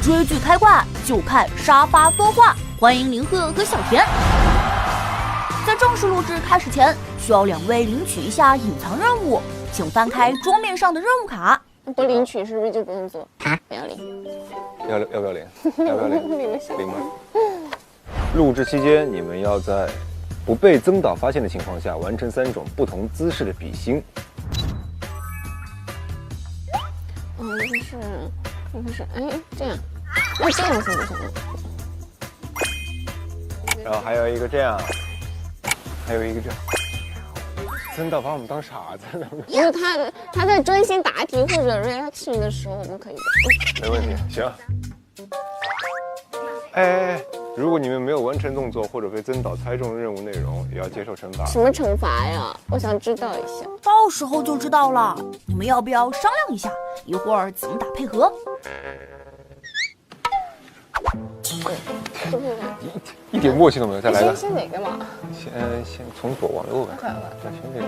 追剧开挂就看沙发多话，欢迎林鹤和小田。在正式录制开始前，需要2位领取一下隐藏任务，请翻开桌面上的任务卡。不领取是不是就不用做？不要领。要不要领？要不要领？领吗？录制期间，你们要在不被曾导发现的情况下，完成3种不同姿势的比心。就是哎这样，那这样行不行？然后还有一个这样，还有一个这样。曾导把我们当傻子呢。因为他在专心答题或者 reaction 的时候，我们可以。没问题，行。哎，如果你们没有完成动作或者被曾导猜中任务内容，也要接受惩罚。什么惩罚呀？我想知道一下。到时候就知道了。你们要不要商量一下，一会儿怎么打配合？一点默契都没有，再来个。先哪个嘛？先从左往右看。再先这个。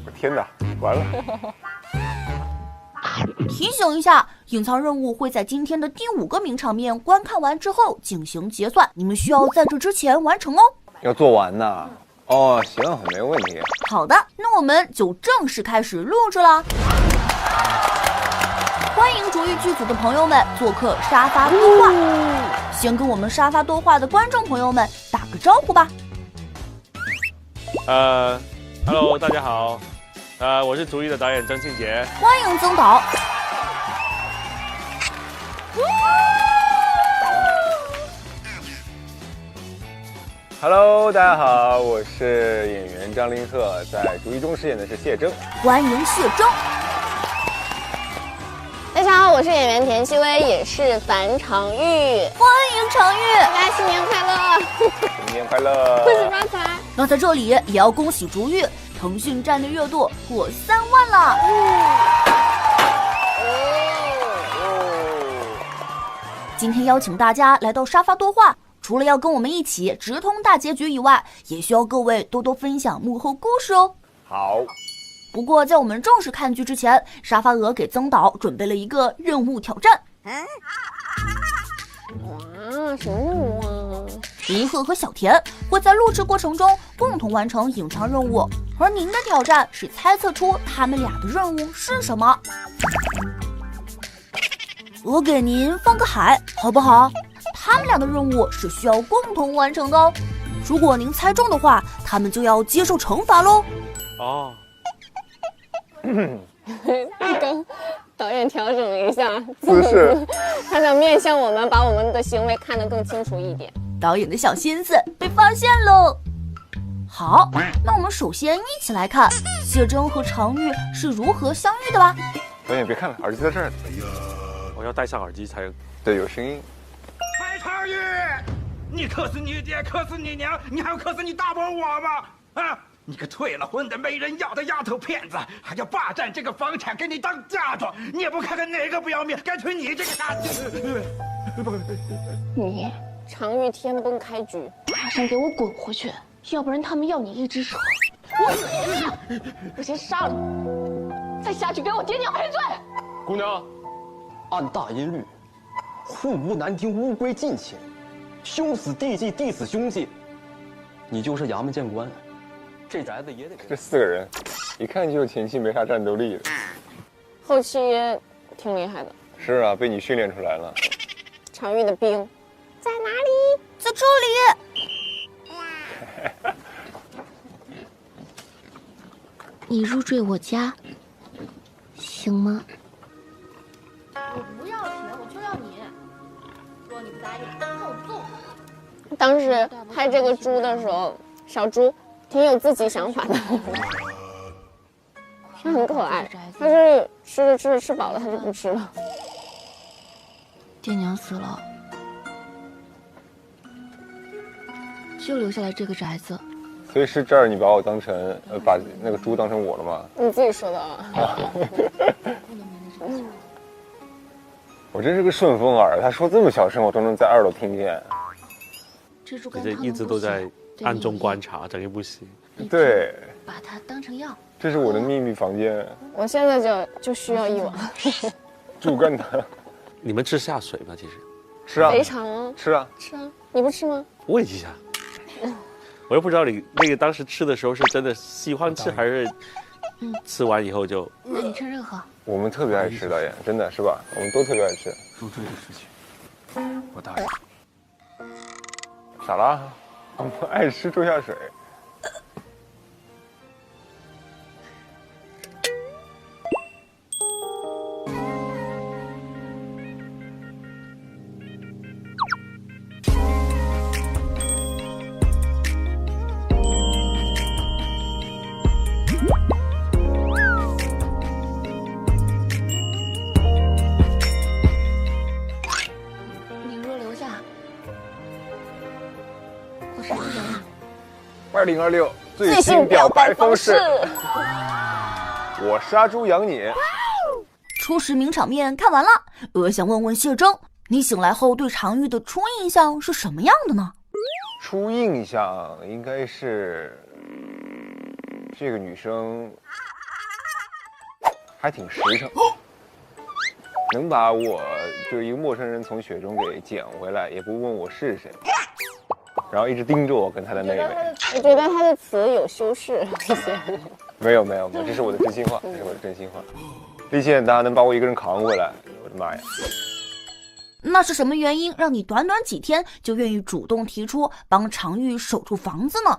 我天哪，完了！提醒一下，隐藏任务会在今天的第5个名场面观看完之后进行结算，你们需要在这之前完成哦。要做完呐。哦，行，没问题。好的，那我们就正式开始录制了。欢迎主语剧组的朋友们做客沙发多话。先跟我们沙发多话的观众朋友们打个招呼吧。Hello， 大家好。我是主语的导演张庆杰。欢迎曾导。Hello， 大家好，我是演员张凌赫，在主语中饰演的是谢铮。欢迎谢铮。大家好，我是演员田曦薇，也是樊长玉。欢迎长玉，大家新年快乐！新年快乐！恭喜发财！那在这里也要恭喜竹玉，腾讯站的热度破3万了。今天邀请大家来到沙发多话，除了要跟我们一起直通大结局以外，也需要各位多多分享幕后故事哦。好。不过在我们正式看剧之前，沙发鹅给曾导准备了一个任务挑战。哇，什么任务啊？林鹤和小田会在录制过程中共同完成隐藏任务，而您的挑战是猜测出他们俩的任务是什么。我给您放个海，好不好？他们俩的任务是需要共同完成的哦。如果您猜中的话，他们就要接受惩罚喽。哦。刚导演调整了一下姿势，他想面向我们，把我们的行为看得更清楚一点。导演的小心思被发现喽。好，那我们首先一起来看谢铮和常玉是如何相遇的吧。导演别看了，耳机在这儿。我要戴上耳机才对，有声音。白常玉，你克死你爹，克死你娘，你还要克死你大伯我吗？啊！你个退了婚的没人要的丫头片子，还要霸占这个房产给你当嫁妆，你也不看看哪个不要命？干脆你这个大……你常玉天崩开局，马上给我滚回去，要不然他们要你一只手。我先杀了你，再下去给我爹娘赔罪。姑娘，按大音律，户无难听，乌龟尽亲，兄死弟继，弟死兄继，你就是衙门见官。这宅子也得这4个人，一看就前期没啥战斗力的，后期也挺厉害的。是啊，被你训练出来了。常玉的兵在哪里？在这里。你入赘我家，行吗？我不要钱，我就要你。说你不答应，我揍。当时拍这个猪的时候，小猪挺有自己想法的，它很可爱。它是吃饱了，它就不吃了。爹娘死了，就留下来这个宅子。所以是这儿你把我当成把那个猪当成我了吗？你自己说的啊。我真是个顺风耳，他说这么小声我都能在2楼听见。这一直都在暗中观察整一部戏。对，把它当成药，这是我的秘密房间，我现在就需要一碗猪肝汤。你们吃下水吗？其实吃啊，肥肠啊，吃啊，吃啊，你不吃吗？问一下，我又不知道你那个当时吃的时候是真的喜欢吃，还是吃完以后就……那你趁热喝。我们特别爱吃导演，真的是吧？我们都特别爱吃。入赘的事情，我答应。咋啦？我们爱吃猪下水。你若留下，我杀猪养你。 2026最新表白方式，我杀猪养你。初始名场面看完了，我想问问谢征，你醒来后对常玉的初印象是什么样的呢？初印象应该是这个女生还挺实诚，能把我就是一个陌生人从雪中给捡回来，也不问我是谁，然后一直盯着我跟她的妹妹。我觉得他的词有修饰。没有，这是我的真心话，这是我的真心话。力气很大，能把我一个人扛回来，我的妈呀！那是什么原因让你短短几天就愿意主动提出帮常玉守住房子呢？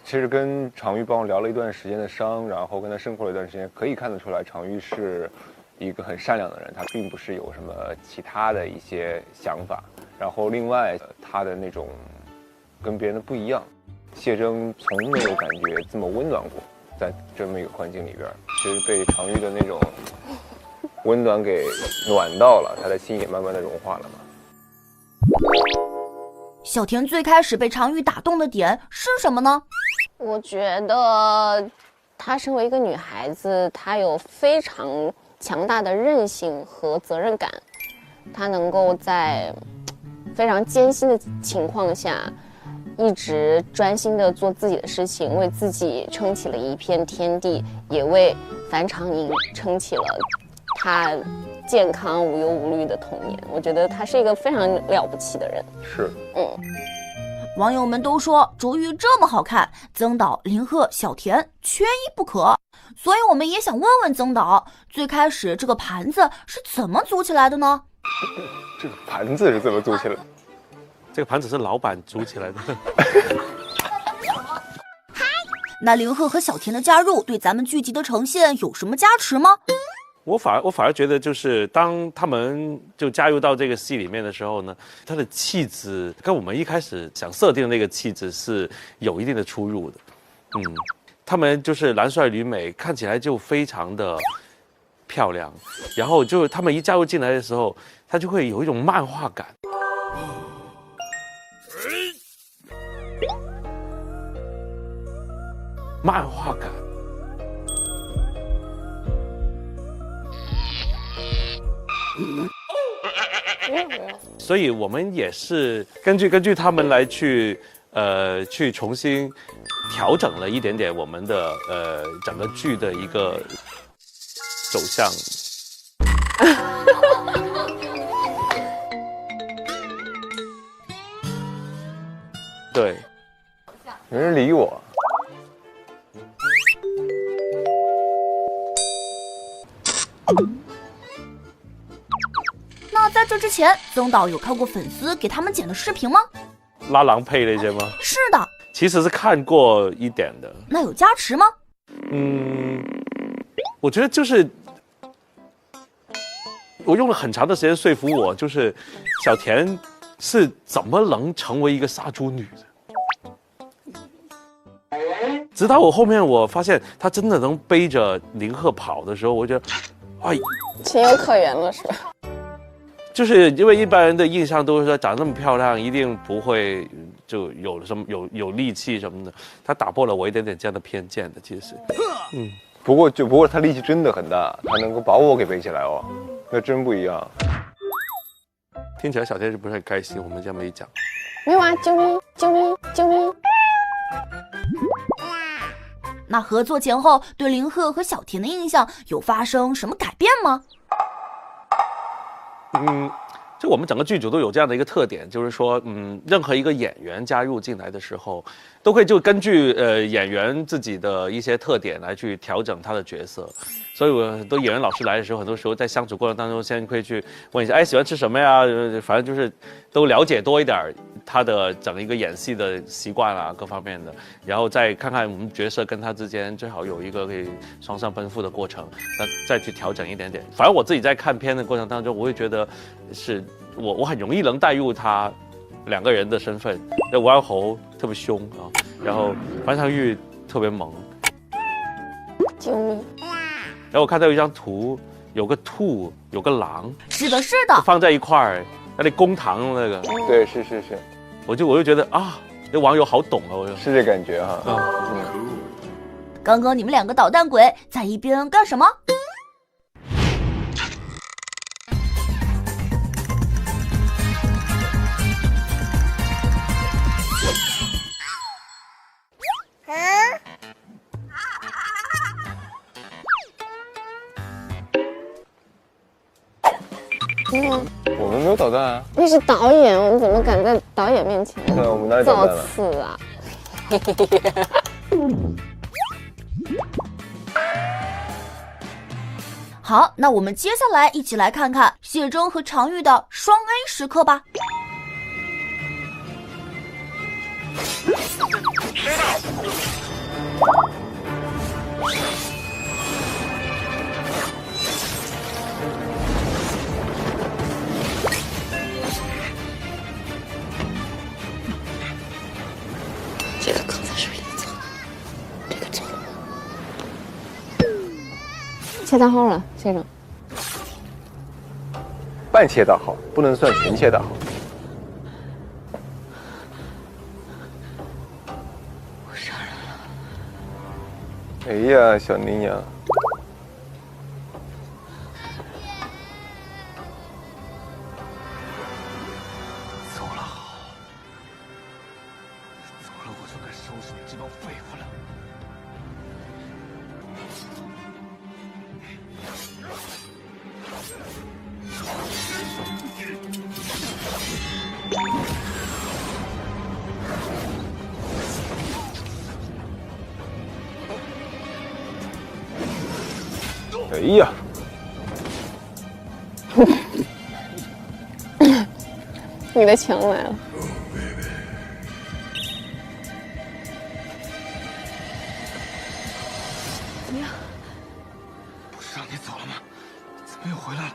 其实跟常玉帮我聊了一段时间的伤，然后跟他生活了一段时间，可以看得出来，常玉是一个很善良的人，他并不是有什么其他的一些想法。然后另外，他的那种跟别人的不一样，谢征从没有感觉这么温暖过，在这么一个环境里边，其实被常玉的那种温暖给暖到了，他的心也慢慢的融化了嘛。小田最开始被常玉打动的点是什么呢？我觉得她身为一个女孩子，她有非常强大的韧性和责任感，她能够在非常艰辛的情况下，一直专心的做自己的事情，为自己撑起了一片天地，也为樊长宁撑起了他健康无忧无虑的童年。我觉得他是一个非常了不起的人。是，网友们都说竹玉这么好看，曾导、林鹤、小田缺一不可，所以我们也想问问曾导，最开始这个盘子是怎么组起来的呢？这个盘子是怎么组起来的？这个盘子是老板煮起来的。那林鹤和小田的加入对咱们剧集的呈现有什么加持吗？我反而觉得，就是当他们就加入到这个戏里面的时候呢，他的气质跟我们一开始想设定的那个气质是有一定的出入的。他们就是男帅女美，看起来就非常的漂亮，然后就他们一加入进来的时候，他就会有一种漫画感。漫画感。所以我们也是根据他们来去重新调整了一点点我们的整个剧的一个走向。对，没人理我。那在这之前，曾导有看过粉丝给他们剪的视频吗？拉郎配那些吗？是的。其实是看过一点的。那有加持吗？我觉得就是我用了很长的时间说服我，就是小田是怎么能成为一个杀猪女的。直到我后面我发现她真的能背着林鹤跑的时候，我觉得，哎，情有可原了，是吧？就是因为一般人的印象都是说长那么漂亮一定不会就有什么有力气什么的，她打破了我一点点这样的偏见的，其实。不过她力气真的很大，她能够把我给背起来哦，那真不一样。听起来小天是不是很开心？我们这么一讲，没有啊，救命！救命！救命！那合作前后对林鹤和小田的印象有发生什么改变吗？就我们整个剧组都有这样的一个特点，就是说，任何一个演员加入进来的时候，都会就根据演员自己的一些特点来去调整他的角色。所以我很多演员老师来的时候，很多时候在相处过程当中，先会去问一下，哎，喜欢吃什么呀？反正就是都了解多一点他的整一个演戏的习惯啊，各方面的，然后再看看我们角色跟他之间最好有一个可以双向奔赴的过程，那再去调整一点点。反正我自己在看片的过程当中，我会觉得是我很容易能带入他两个人的身份。那王小侯特别凶啊，然后樊长玉特别萌，救命！然后我看到有一张图，有个兔，有个狼，是的，是的，放在一块儿，那里公堂那个，对，是，我就觉得啊，这网友好懂啊，是这感觉哈。刚刚你们两个捣蛋鬼在一边干什么？我们没有捣蛋啊。那是导演，我们怎么敢在导演面前对，我们哪里捣造蛋了？次啊？好，那我们接下来一起来看看谢峥和常玉的双 A 时刻吧。这个坑在水里走，这个走了。切到号了，先生。半切大号，不能算全切大号。我杀人了。哎呀，小宁娘。走了好，走了我就该收拾你这帮废物了。哎呀，你的枪来了。不是让你走了吗？怎么又回来了？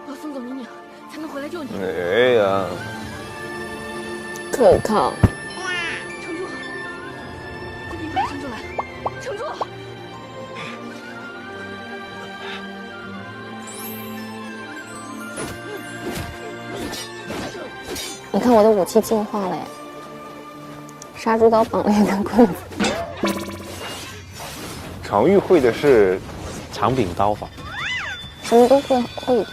我要送走宁宁，才能回来救你。哎呀，可靠。撑住！公民马上就来，撑住！你看我的武器进化了耶，杀猪刀绑了一根棍子。常玉会的是长柄刀法。什么都会一点。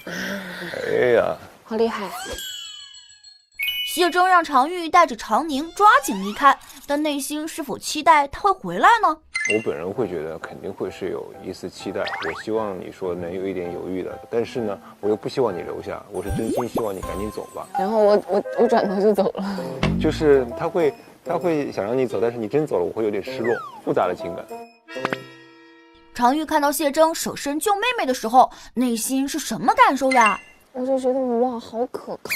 哎呀，好厉害！谢峥让常玉带着常宁抓紧离开，但内心是否期待他会回来呢？我本人会觉得肯定会是有一丝期待，我希望你说能有一点犹豫的，但是呢，我又不希望你留下，我是真心希望你赶紧走吧。然后我转头就走了。就是他会想让你走，但是你真走了，我会有点失落，复杂的情感。常玉看到谢峥舍身救妹妹的时候，内心是什么感受呀？我就觉得哇，好可靠，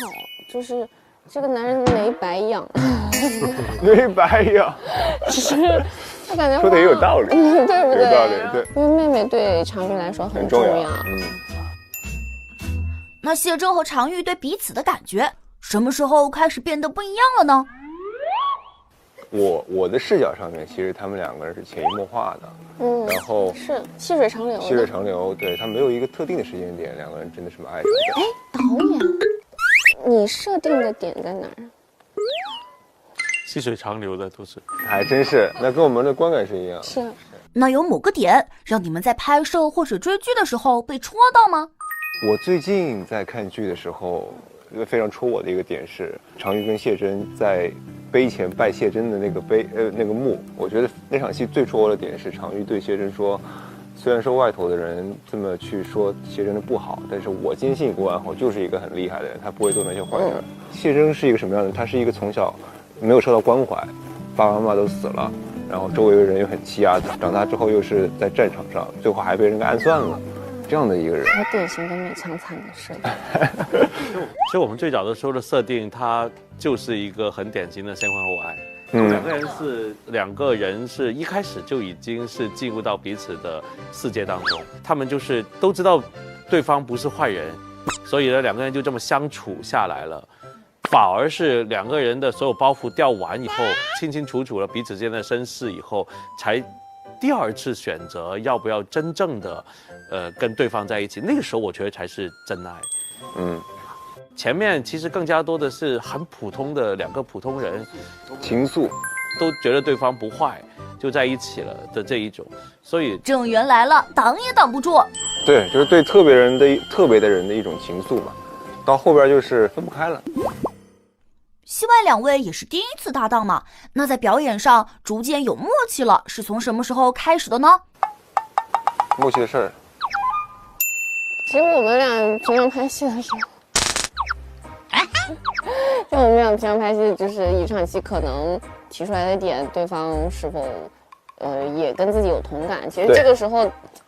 就是这个男人没白养，没白养，就是我感觉说的也有道理，对不对？有道理，对，因为妹妹对常玉来说很重要。那谢峥和常玉对彼此的感觉，什么时候开始变得不一样了呢？我的视角上面，其实他们两个人是潜移默化的，然后是细水长流。细水长流，对，他没有一个特定的时间点，两个人真的什么爱上。哎，导演，你设定的点在哪儿？细水长流的都是，还真是，那跟我们的观感是一样。是。那有某个点让你们在拍摄或者追剧的时候被戳到吗？我最近在看剧的时候，非常戳我的一个点是，常玉跟谢真在碑前拜谢真的那个那个墓，我觉得那场戏最戳我的点是常玉对谢真说，虽然说外头的人这么去说谢真的不好，但是我坚信郭安侯就是一个很厉害的人，他不会做那些坏事。谢真是一个什么样的人？他是一个从小没有受到关怀，爸爸妈妈都死了，然后周围的人又很欺压他，长大之后又是在战场上，最后还被人给暗算了，这样的一个人。典型的美强惨的设定。其实我们最早的时候的设定，它就是一个很典型的先婚后爱。两个人是一开始就已经是进入到彼此的世界当中，他们就是都知道对方不是坏人，所以呢两个人就这么相处下来了。反而是两个人的所有包袱掉完以后，清清楚楚了彼此之间的身世以后，才第二次选择要不要真正的跟对方在一起。那个时候我觉得才是真爱。前面其实更加多的是很普通的两个普通人，情愫，都觉得对方不坏，就在一起了的这一种。所以郑源来了，挡也挡不住。对，就是对特别的人的一种情愫嘛。到后边就是分不开了。戏外两位也是第一次搭档嘛，那在表演上逐渐有默契了，是从什么时候开始的呢？默契的事儿，其实我们俩平常拍戏的时候，就我们俩平常拍戏，就是一场戏可能提出来的点，对方是否也跟自己有同感。其实这个时候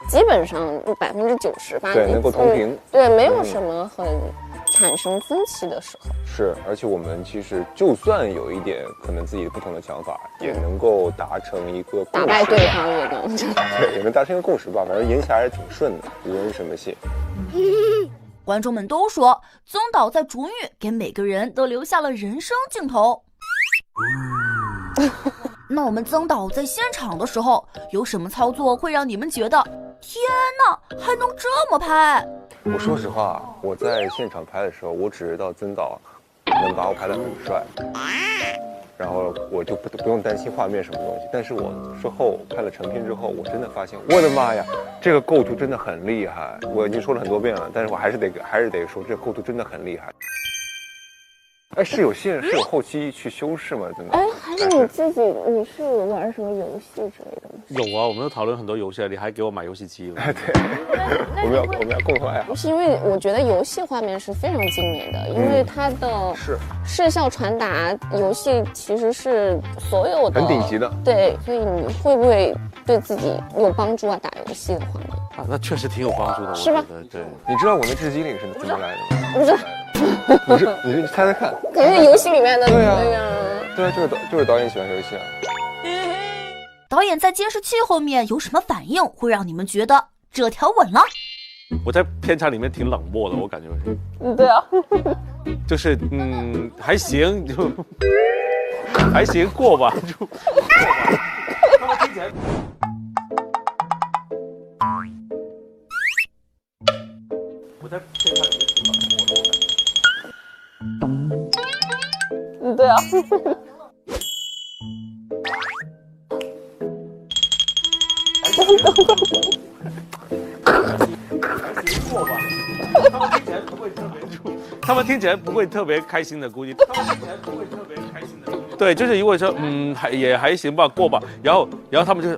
基本上90%吧，对，能够同频。对，没有什么很产生分歧的时候。是，而且我们其实就算有一点可能自己不同的想法，也能够达成一个打败对方也能。对，也能达成一个共识吧。反正演起来还是挺顺的，无论是什么戏。观众们都说曾导在逐玉给每个人都留下了人生镜头。那我们曾导在现场的时候有什么操作会让你们觉得天哪，还能这么拍？我说实话，我在现场拍的时候，我只知道曾导能把我拍得很帅，然后我就不用担心画面什么东西。但是我之后看了成片之后，我真的发现，我的妈呀，这个构图真的很厉害。我已经说了很多遍了，但是我还是得说，这个构图真的很厉害。哎，是有后期去修饰吗？真的？哎，还是你自己，你是玩什么游戏之类的吗？有啊，我们都讨论很多游戏了，你还给我买游戏机了。对，我们要共同爱好。是因为我觉得游戏画面是非常精美的，因为它的视效传达，游戏其实是所有的很顶级的。对，所以你会不会对自己有帮助啊？打游戏的画面啊，那确实挺有帮助的，是吧？对。你知道我那致激灵是怎么来的吗？不知道。你猜猜看，可能是游戏里面的。对啊，对啊，就是导演喜欢游戏啊。导演在监视器后面有什么反应，会让你们觉得这条稳了？我在片场里面挺冷漠的，我感觉。对啊。就是还行，就还行过吧，就过吧。他们听起来。我在片场里面挺冷漠的，我感觉。对啊。还行过吧。他们听起来不会特别开心的，估计。他们听起来不会特别开心的。对，就是如果说也还行吧，过吧。然后他们就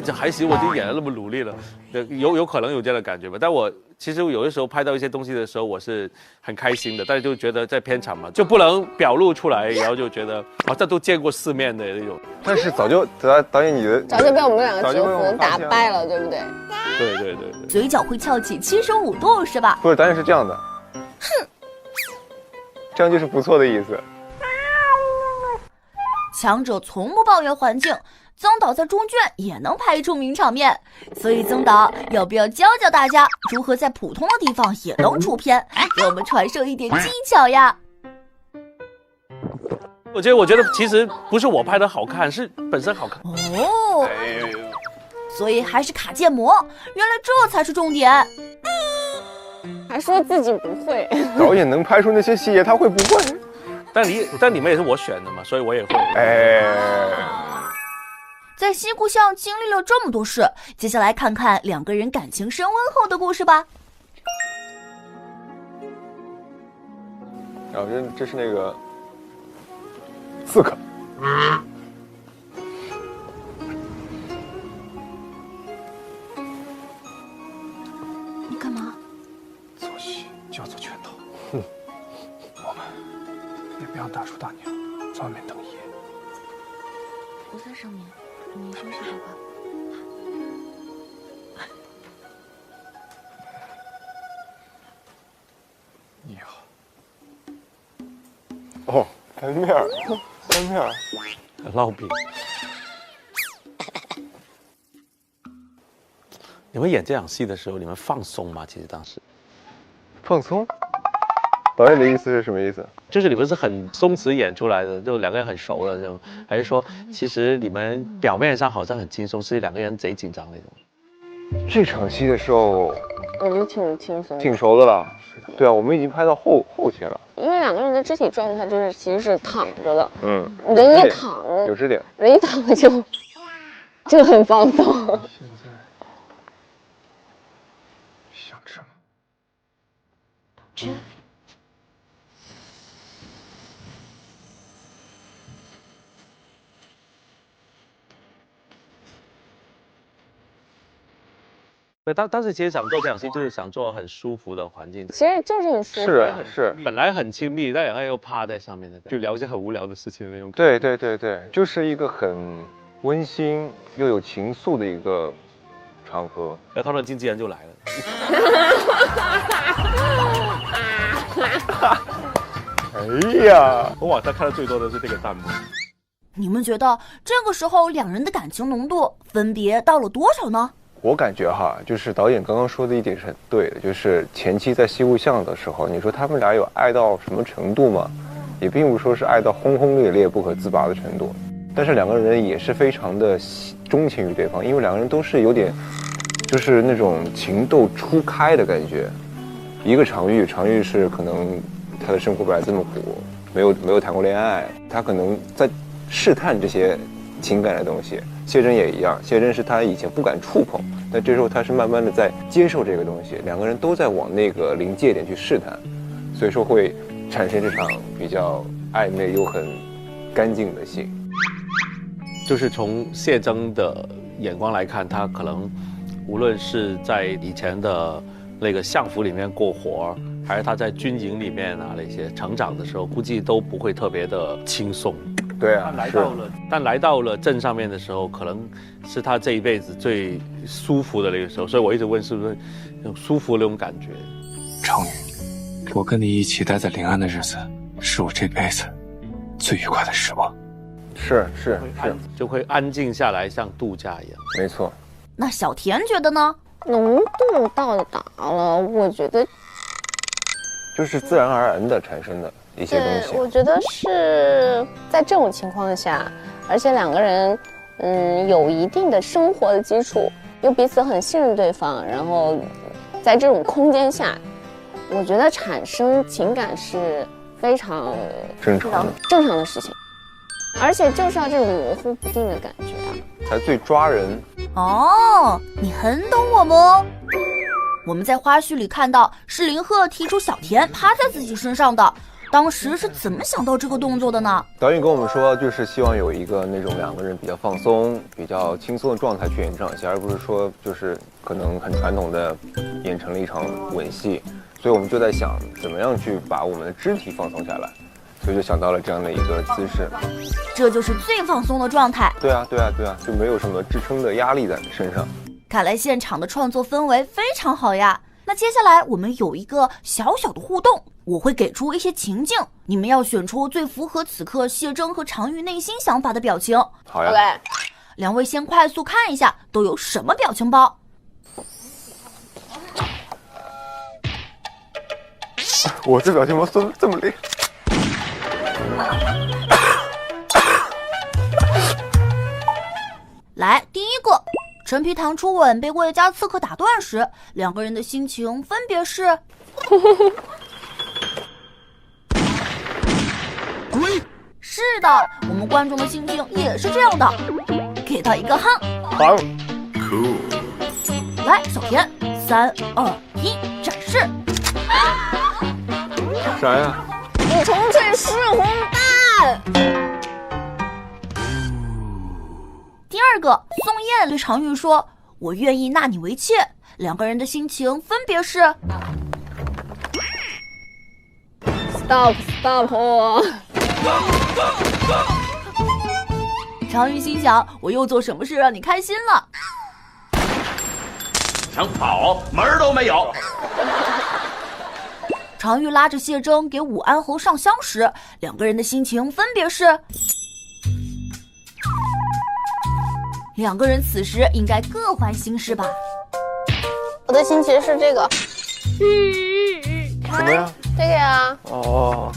这还行，我已经演了那么努力了，有可能有这样的感觉吧。但我其实有的时候拍到一些东西的时候，我是很开心的，但是就觉得在片场嘛，就不能表露出来，然后就觉得好像都见过世面的那种。但是导演早就被我们两个折服打败了，对不对？对。嘴角会翘起75度是吧？不是，导演是这样的。哼，这样就是不错的意思。强者从不抱怨环境，曾导在中卷也能拍出名场面，所以曾导要不要教教大家如何在普通的地方也能出片，给我们传授一点技巧呀？我觉得其实不是我拍的好看，是本身好看哦。所以还是卡建模，原来这才是重点。还说自己不会。导演能拍出那些细节，他会不会？但你们也是我选的嘛，所以我也会。在西故乡经历了这么多事，接下来看看两个人感情升温后的故事吧。然后这是那个刺客。你干嘛？做戏就要做全套。我们也不要大叔大娘在外面等夜。我在上面，你休息好吧。你好。哦，翻面儿，翻面儿，烙饼。你们演这场戏的时候，你们放松吗？其实当时放松。导演的意思是什么意思？就是你们是很松弛演出来的，就两个人很熟了这种，还是说其实你们表面上好像很轻松，是两个人贼紧张那种？这场戏的时候，我们挺轻松，挺熟的了。对啊，我们已经拍到后期了。因为两个人的肢体状态就是其实是躺着的，人一躺，有支点，人一躺就很放松。现在想吃吗？吃。当时其实想做这场戏，就是想做很舒服的环境，其实就是很舒服，是，本来很亲密，但两个人又趴在上面的，就聊一些很无聊的事情的那种。对，就是一个很温馨又有情愫的一个场合。然后他的经纪人就来了。哎呀，我网上看的最多的是这个弹幕。你们觉得这个时候两人的感情浓度分别到了多少呢？我感觉哈，就是导演刚刚说的一点是很对的，就是前期在西湖巷的时候，你说他们俩有爱到什么程度吗？也并不说是爱到轰轰烈烈不可自拔的程度，但是两个人也是非常的钟情于对方，因为两个人都是有点，就是那种情窦初开的感觉。一个常玉是可能他的生活本来这么苦，没有谈过恋爱，他可能在试探这些情感的东西。谢真也一样，谢真是他以前不敢触碰，但这时候他是慢慢的在接受这个东西，两个人都在往那个临界点去试探，所以说会产生这场比较暧昧又很干净的戏。就是从谢真的眼光来看，他可能无论是在以前的那个相府里面过活，还是他在军营里面啊那些成长的时候，估计都不会特别的轻松。对啊，但来到了镇上面的时候，可能是他这一辈子最舒服的那个时候，所以我一直问是不是那种舒服的那种感觉。成宇，我跟你一起待在临安的日子，是我这辈子最愉快的时光。是，就会安静下来，像度假一样。没错。那小田觉得呢？浓度到达了，我觉得就是自然而然的产生的一些东西。对，我觉得是在这种情况下，而且两个人有一定的生活的基础，又彼此很信任对方，然后在这种空间下，我觉得产生情感是非常正常的事情，而且就是要这种模糊不定的感觉啊，才最抓人。哦，你很懂我们哦。我们在花絮里看到是林鹤提出小田趴在自己身上的，当时是怎么想到这个动作的呢？导演跟我们说，就是希望有一个那种两个人比较放松、比较轻松的状态去演这场戏，而不是说就是可能很传统的演成了一场吻戏。所以我们就在想，怎么样去把我们的肢体放松下来，所以就想到了这样的一个姿势。这就是最放松的状态。对啊，就没有什么支撑的压力在身上。看来现场的创作氛围非常好呀。那接下来我们有一个小小的互动，我会给出一些情境，你们要选出最符合此刻谢真和常玉内心想法的表情。好呀。Okay. 两位先快速看一下都有什么表情包。我这表情包这么厉害。来，第一个，陈皮糖初吻被魏家刺客打断时，两个人的心情分别是是的，我们观众的心情也是这样的，给他一个夯。好 ，cool。来，小田，3、2、1，展示。啥呀？你纯粹是混蛋！第二个，宋燕对常玉说：“我愿意纳你为妾。”两个人的心情分别是 Stop！ 常玉心想：我又做什么事让你开心了？想跑门儿都没有。常玉拉着谢征给武安侯上香时，两个人的心情分别是。两个人此时应该各怀心事吧？我的心情是这个，什么呀？这个呀，哦，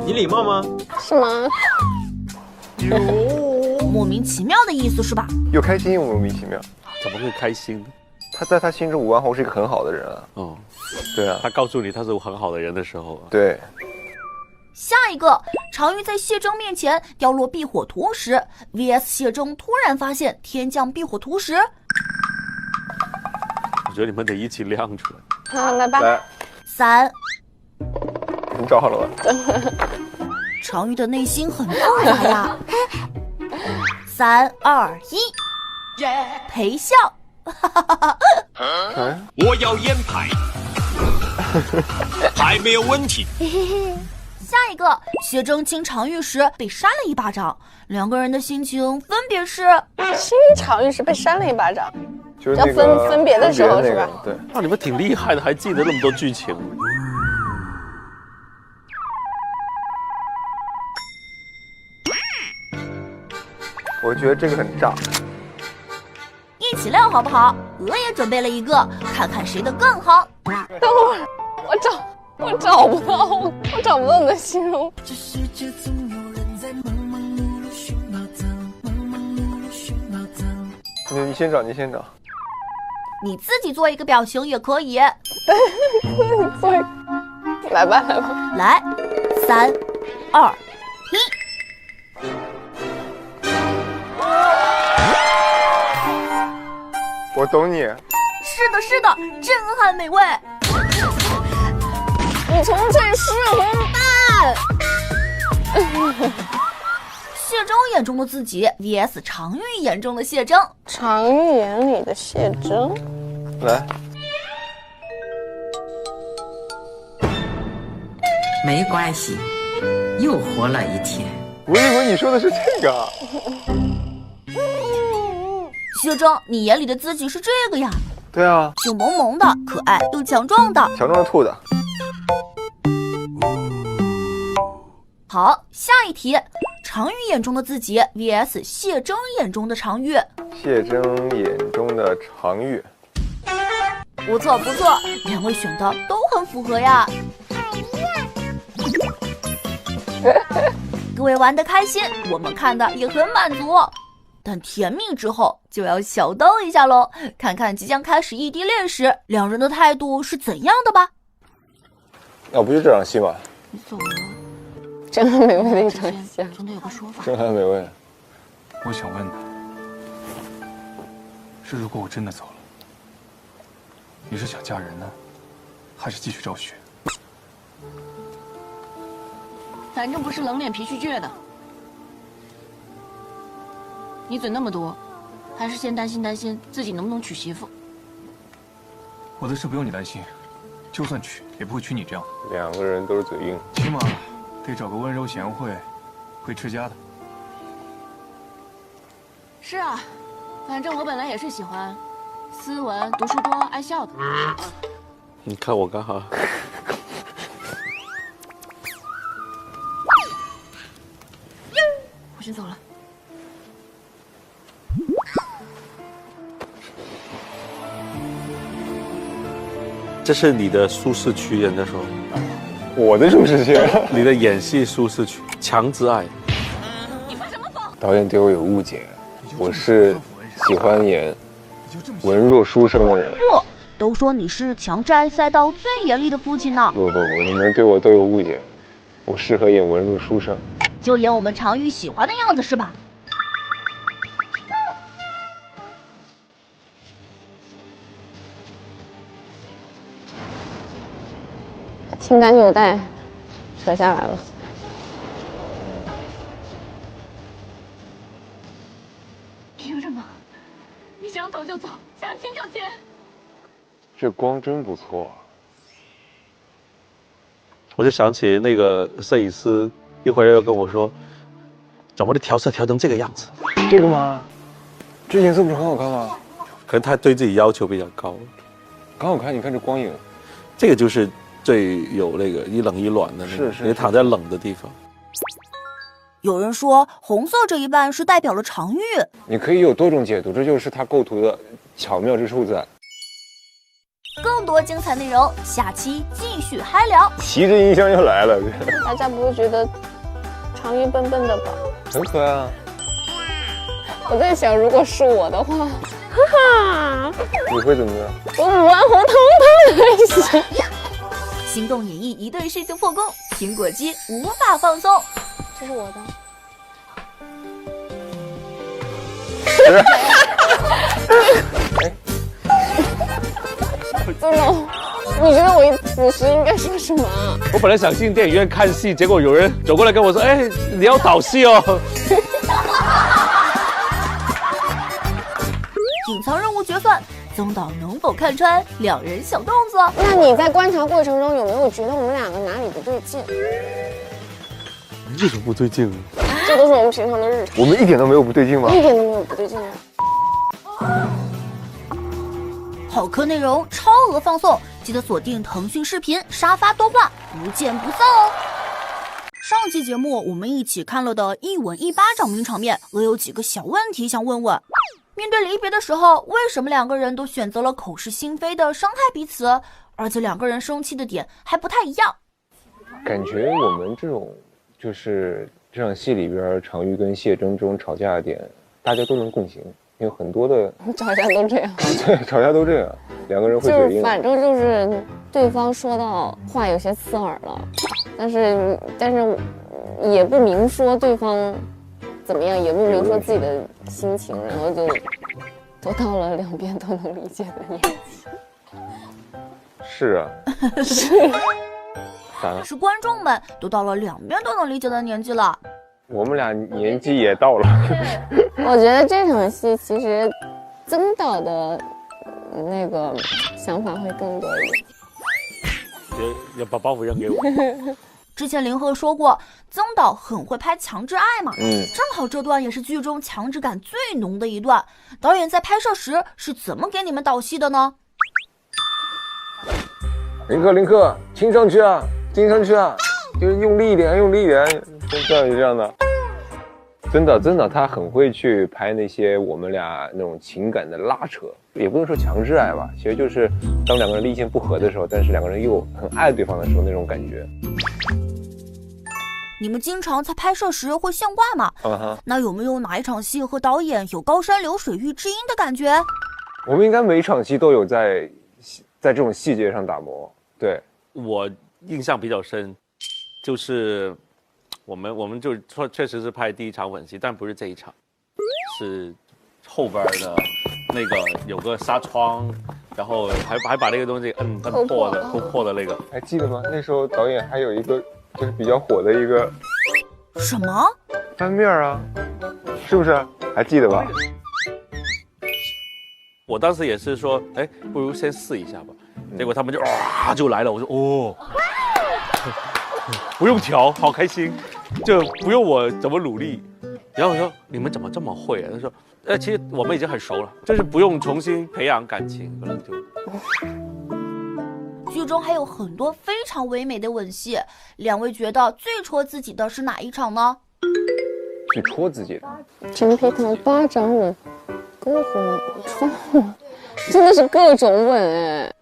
你礼貌吗？是吗？莫名其妙的意思是吧？又开心又莫名其妙。怎么会开心呢？他在他心中，武安侯是一个很好的人啊。哦，对啊，他告诉你他是很好的人的时候啊，对。下一个，常玉在谢征面前掉落避火图时 ，VS 谢征突然发现天降避火图时，我觉得你们得一起亮出来。好，来吧。来， 3，你找好了吧？常玉的内心很复杂呀。3、2、1，陪笑。我要烟牌，还没有问题。下一个，谢征亲常玉时被扇了一巴掌，两个人的心情分别是。亲常玉是被扇了一巴掌，就是那个要分别的时候是吧？对。那你们挺厉害的，还记得那么多剧情。我觉得这个很炸。一起亮好不好？鹅也准备了一个，看看谁的更好。等会儿，我找不到你的形容。你先找，你先找。你自己做一个表情也可以。对，来吧。来，3、2、1。我懂你。是的，震撼美味。你纯粹是混蛋！谢征眼中的自己 VS 常玉眼中的谢征。常玉眼里的谢征。来，没关系，又活了一天。我以为你说的是这个。谢征，你眼里的自己是这个呀？对啊，就萌萌的，可爱又强壮的。强壮的兔子。好，下一题，常玉眼中的自己 VS 谢征眼中的常玉。谢征眼中的常玉。不错，两位选的都很符合呀。各位玩得开心，我们看的也很满足。但甜蜜之后就要小斗一下喽，看看即将开始异地恋时两人的态度是怎样的吧。不就这场戏吗？你走了，真很美味的一场戏。总得有个说法。震撼美味。我想问的是，如果我真的走了，你是想嫁人呢，还是继续找雪？反正不是冷脸皮去倔的。你嘴那么多，还是先担心自己能不能娶媳妇。我的事不用你担心，就算娶也不会娶你这样。两个人都是嘴硬，起码得找个温柔贤惠、会持家的。是啊，反正我本来也是喜欢斯文、读书多、爱笑的。你看我刚好。我先走了。这是你的舒适区，人家说。我的舒适区。你的演戏舒适区，强之爱。导演对我有误解，我是喜欢演文弱书生的人。不，都说你是强制爱赛道最严厉的父亲呢。不，你们对我都有误解，我适合演文弱书生。就演我们常玉喜欢的样子是吧？情感纽带扯下来了。凭什么？你想走就走，想亲就亲。这光真不错。我就想起那个摄影师，一会儿又跟我说，怎么的调色调成这个样子？这个吗？这颜色不是很好看吗？可能他对自己要求比较高。很好看，你看这光影，这个就是最有那个一冷一暖的那个，是你躺在冷的地方。有人说红色这一半是代表了常玉，你可以有多种解读，这就是他构图的巧妙之处在。更多精彩内容，下期继续嗨聊。骑着音箱就来了，大家不会觉得常玉笨笨的吧？很可爱啊。我在想，如果是我的话，哈哈，你会怎么样？我五万红彤彤的一起。心动演绎一对事情破功，苹果肌无法放松。这是我的。真的，你觉得我此时应该说什么啊？我本来想进电影院看戏，结果有人走过来跟我说：“哎，你要导戏哦。”隐藏任务决算，曾导能否看穿两人小动作？那你在观察过程中有没有觉得我们两个哪里不对劲？为什么不对劲？这都是我们平常的日常。我们一点都没有不对劲吗？一点都没有不对劲啊！好课内容超额放送，记得锁定腾讯视频沙发多话，不见不散哦。上期节目我们一起看了的一吻一巴掌名场面，我有几个小问题想问问。面对离别的时候，为什么两个人都选择了口是心非的伤害彼此，而且两个人生气的点还不太一样？感觉我们这种就是这场戏里边，常玉跟谢铮这种吵架的点，大家都能共情。有很多的吵架都这样，对，吵架都这样，两个人会嘴硬。反正就是对方说到话有些刺耳了，但是也不明说对方怎么样，也不明说自己的心情，然后就都到了两边都能理解的年纪。是啊，是。咋了？是观众们都到了两边都能理解的年纪了。我们俩年纪也到了。我觉得这场戏其实曾导的那个想法会更多一点。要把包袱扔给我。之前林鹤说过，曾导很会拍强制爱嘛，正好这段也是剧中强制感最浓的一段。导演在拍摄时是怎么给你们导戏的呢？林克，亲上去啊，亲上去啊，就是用力一点，用力一点，就这样的。真的，他很会去拍那些我们俩那种情感的拉扯，也不能说强制爱吧，其实就是当两个人意见不合的时候，但是两个人又很爱对方的时候那种感觉。你们经常在拍摄时会现挂吗？那有没有哪一场戏和导演有高山流水遇知音的感觉？我们应该每一场戏都有在这种细节上打磨。对，我印象比较深，就是我们就说确实是拍第一场吻戏，但不是这一场，是后边的那个有个纱窗，然后还把那个东西摁破的那个，还记得吗？那时候导演还有一个就是比较火的一个什么翻面啊，是不是？还记得吧？我当时也是说，哎，不如先试一下吧。结果他们就来了，我说哦，不用调，好开心，就不用我怎么努力。然后我说你们怎么这么会啊？他说，其实我们已经很熟了，就是不用重新培养感情，可能就。剧中还有很多非常唯美的吻戏，两位觉得最戳自己的是哪一场呢？最戳自己的，陈皮糖巴掌吻、勾魂、窗户，真的是各种吻哎。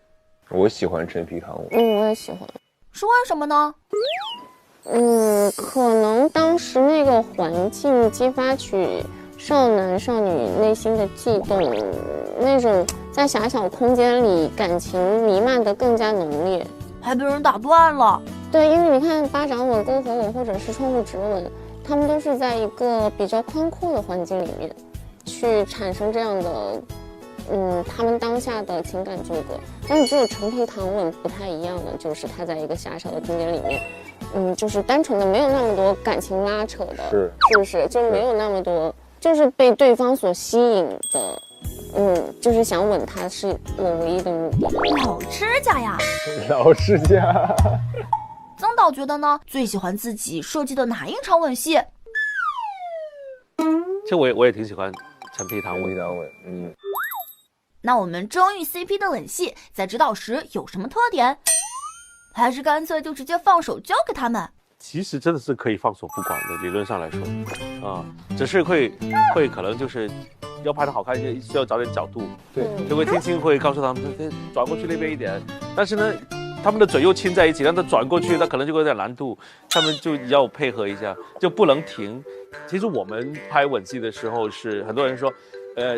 我喜欢陈皮糖吻，我也喜欢。是为什么呢？可能当时那个环境激发起少男少女内心的悸动，那种在狭小空间里感情弥漫得更加浓烈，还被人打断了。对，因为你看巴掌吻、勾魂吻或者是窗户纸吻，他们都是在一个比较宽阔的环境里面去产生这样的他们当下的情感纠葛。但是只有陈皮糖吻不太一样的，就是他在一个狭小的空间里面，就是单纯的没有那么多感情拉扯的，是不是？就是没有那么多，就是被对方所吸引的。就是想吻他是我唯一的目的。老吃家呀，老吃家。曾导觉得呢，最喜欢自己设计的哪一场吻戏？其实我也挺喜欢陈皮糖吻。那我们争议 CP 的吻戏在指导时有什么特点？还是干脆就直接放手交给他们？其实真的是可以放手不管的，理论上来说，只是会可能就是要拍的好看一些，需要找点角度，对，就会轻轻会告诉他们，转过去那边一点。但是呢，他们的嘴又亲在一起，让他转过去，那可能就有点难度，他们就要配合一下，就不能停。其实我们拍吻戏的时候是很多人说，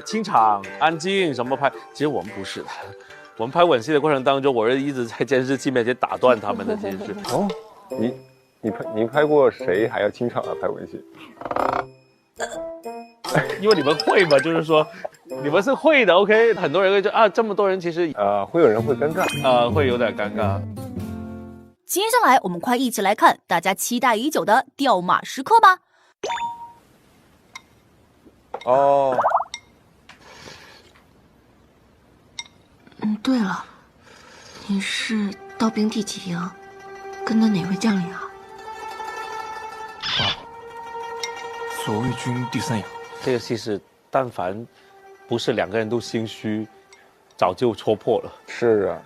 清场、安静什么拍，其实我们不是的。我们拍吻戏的过程当中，我是一直在监视器面前打断他们的，其实是。哦，你拍过谁还要清场啊？拍吻戏？因为你们会嘛，就是说你们是会的 ，OK。很多人会就这么多人其实会有人会尴尬，会有点尴尬。接下来我们快一起来看大家期待已久的掉马时刻吧。哦。对了，你是到兵第几营，跟的哪位将领啊？左卫军第3营。这个戏是，但凡不是两个人都心虚，早就戳破了。是啊，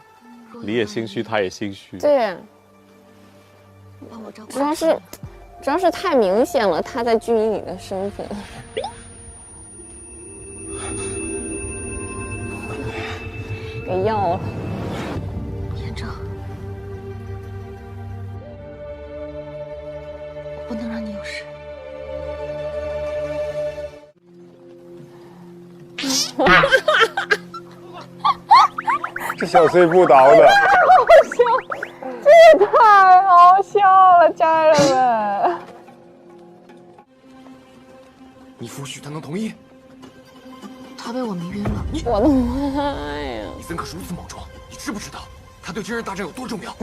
你也心虚，他也心虚。对，主要是太明显了，他在军营里的身份。给要了。严正，我不能让你有事。这小碎步倒的，这也太好笑了，家人们。你夫婿他能同意？他被我迷晕了。我的妈呀！你怎可如此莽撞？你知不知道他对真人大战有多重要？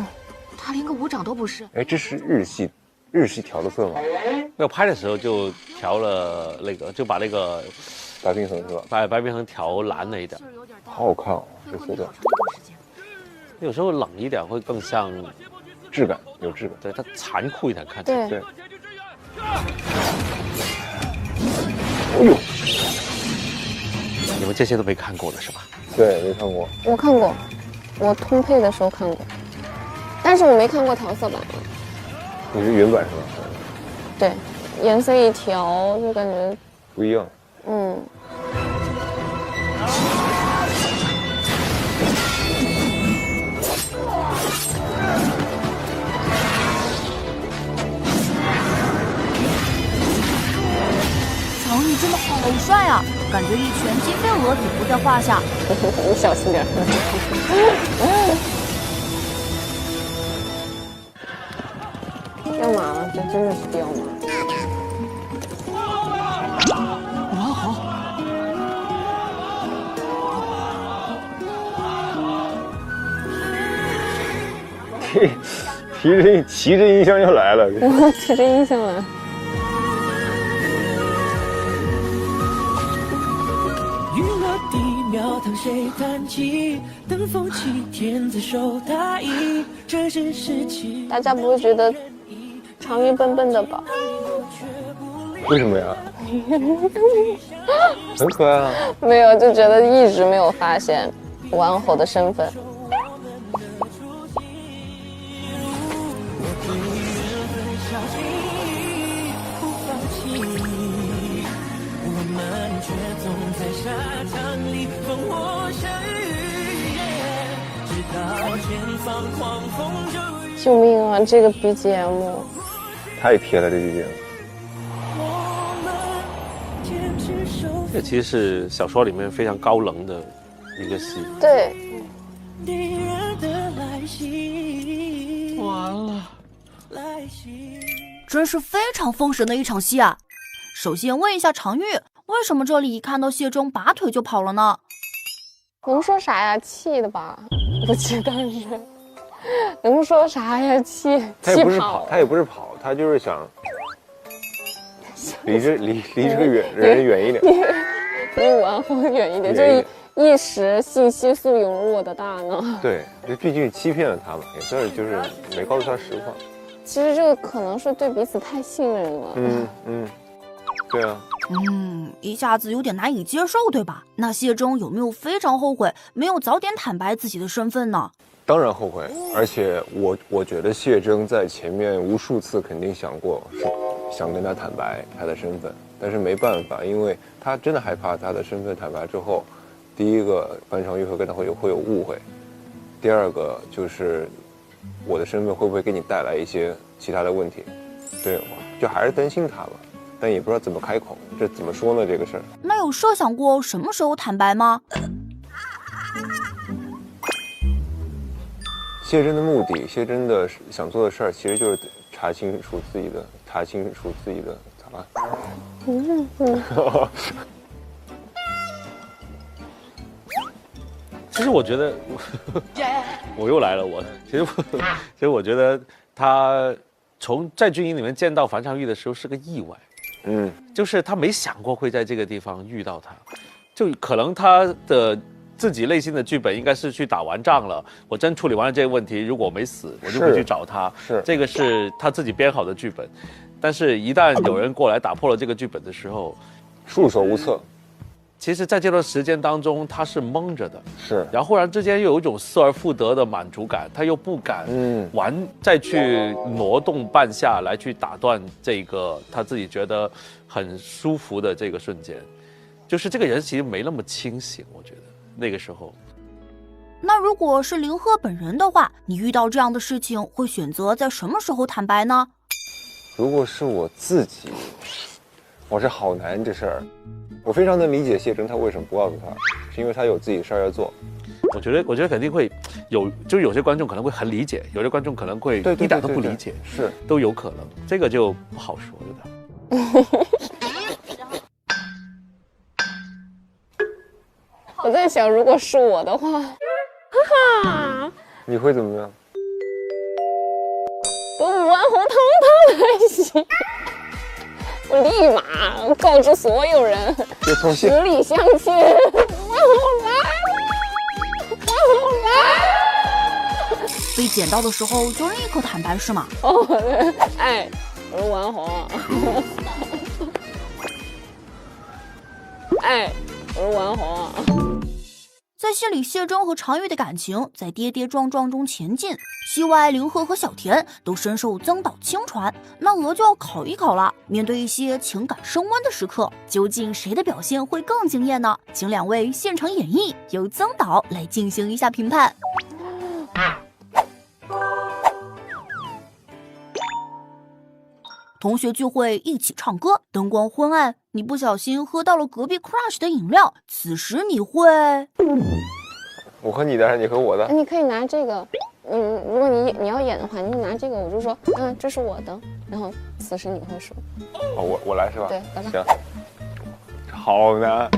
他连个武长都不是。哎，这是日系调的色吗？没有拍的时候就调了那个，就把那个白平衡是吧？把白平衡调蓝了一点，好好看哦，这色调。有时候冷一点会更像质感，有质感。对，它残酷一点看起来。对。哎呦！你们这些都没看过的是吧？对，没看过。我看过，我通配的时候看过，但是我没看过调色版。你是原版是吧？对，颜色一调就感觉不一样。常宇真的好帅啊，感觉一拳击飞蛾也不在话下。你小心点。掉马了，这真的是掉马。完好。提着音箱就来了。提着音箱来。庙堂谁弹起？等风起，天子手大衣。这是时期。大家不会觉得常玉笨笨的吧？为什么呀？很可爱啊。没有，就觉得一直没有发现玩猴的身份。救命啊！这个 BGM 太贴了，这 BGM。这其实是小说里面非常高冷的一个戏。对。完了，真是非常封神的一场戏啊！首先问一下常玉，为什么这里一看到谢征拔腿就跑了呢？能说啥呀？气的吧？不记得是。能说啥呀？气他也不是跑，他也不是跑，他就是想离这个人远一点，离武安侯远一点，就是一时信息素涌入我的大脑。对，这毕竟欺骗了他嘛，也算是就是没告诉他实话。其实这个可能是对彼此太信任了。对啊。一下子有点难以接受，对吧？那谢征有没有非常后悔没有早点坦白自己的身份呢？当然后悔，而且我觉得谢征在前面无数次肯定想过，是想跟他坦白他的身份，但是没办法，因为他真的害怕他的身份坦白之后，第一个樊长玉会跟他会有误会，第二个就是我的身份会不会给你带来一些其他的问题，对，就还是担心他吧，但也不知道怎么开口，这怎么说呢？这个事儿，那有设想过什么时候坦白吗？谢征的目的，谢征的想做的事儿，其实就是查清楚自己的，咋了？其实我觉得，我又来了。其实我觉得他从在军营里面见到樊长玉的时候是个意外，就是他没想过会在这个地方遇到他，就可能他的。自己内心的剧本应该是去打完仗了，我真处理完了这个问题，如果我没死，我就会去找他。这个是他自己编好的剧本，但是一旦有人过来打破了这个剧本的时候，束手无策。其实，在这段时间当中，他是懵着的，然后忽然之间又有一种失而复得的满足感，他又不敢再去挪动半下来去打断这个他自己觉得很舒服的这个瞬间，就是这个人其实没那么清醒，我觉得。那个时候，那如果是林鹤本人的话，你遇到这样的事情会选择在什么时候坦白呢？如果是我自己，我这好难这事儿。我非常能理解谢征他为什么不告诉他，是因为他有自己的事儿要做。我觉得肯定会有，就有些观众可能会很理解，有些观众可能会一点都不理解，是都有可能，这个就不好说了。我在想，如果是我的话，哈哈，你会怎么样？我武安侯堂还行，我立马告知所有人，十里相亲，武安侯来，武安侯来。被捡到的时候就立刻坦白是吗？哦，对，哎，我是武安侯啊。哎，我是武安侯啊。在戏里，谢征和常玉的感情在跌跌撞撞中前进，戏外林鹤和小田都深受曾导轻传，那鹅就要考一考了。面对一些情感升温的时刻，究竟谁的表现会更惊艳呢？请两位现场演绎，由曾导来进行一下评判。同学聚会一起唱歌，灯光昏暗，你不小心喝到了隔壁 crush 的饮料，此时你会？我和你的还是你和我的？你可以拿这个，如果你要演的话，你拿这个，我就说，这是我的，然后此时你会说。哦，我来是吧？对，来吧。行，好难。